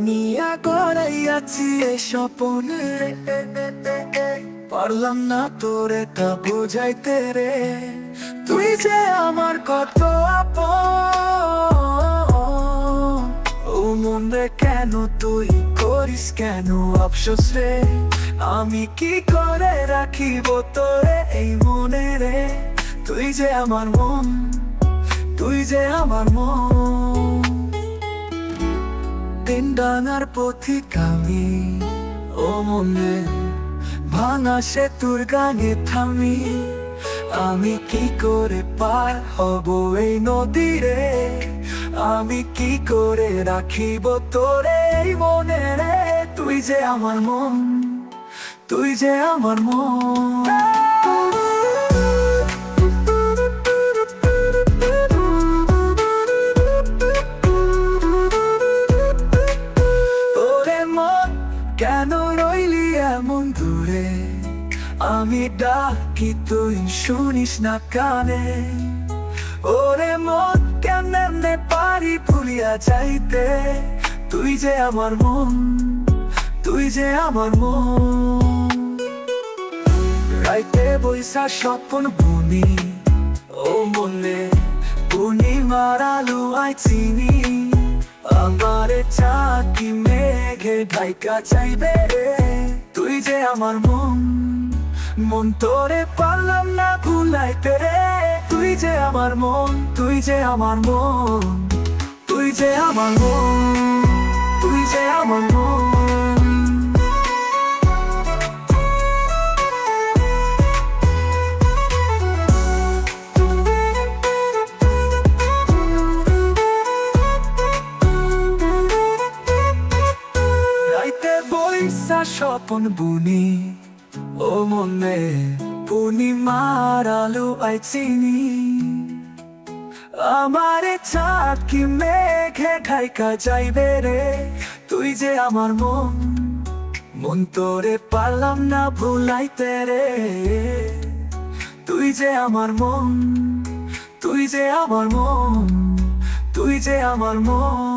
নিয়া করাইয়াছি এই স্বপনে, পারলাম না তোরে তা বোঝাইতে রে। তুই যে আমার কত আপন, ও মন রে কেন তুই করিস কেন আফসোস রে। আমি কি করে রাখিব তোরে এই মনে রে। তুই যে আমার মন, তুই যে আমার মন। দিন ডাঙার পথিক আমি, ও মনে ভাঙা সেতুর গানে থামি। আমি কি করে পার হব এই নদী রে। আমি কি করে রাখিব তোরে এই মনে রে। তুই যে আমার মন, তুই যে আমার মন। কেন রইলি এমন দূরে, আমি ডাকি তুই শুনিস না কানে। ওরে মন কেমনে পারি ভুলিয়া যাইতে। তুই যে আমার মন, তুই যে আমার মন। রাইতে বৈশা স্বপ্ন বুনি, ও মনে পূর্ণিমার আলো আইচিনি। আমারে চাকি মেঘে ঢাইকা চাইবে রে। তুই যে আমার মন, মন তোরে পারলাম না ভুলাইতে রে। তুই যে আমার মন, তুই যে আমার মন। তুই যে আমার মন, তুই যে আমার মন। স্বপন বুনি, ও মনে পূর্ণিমার আলো আইচিনি। আমারে চাঁদ কি মেঘে ঢাইকা যাইবে রে। তুই যে আমার মন, মন তোরে পারলাম না ভুলাইতে রে। তুই যে আমার মন, তুই যে আমার মন। তুই যে আমার মন।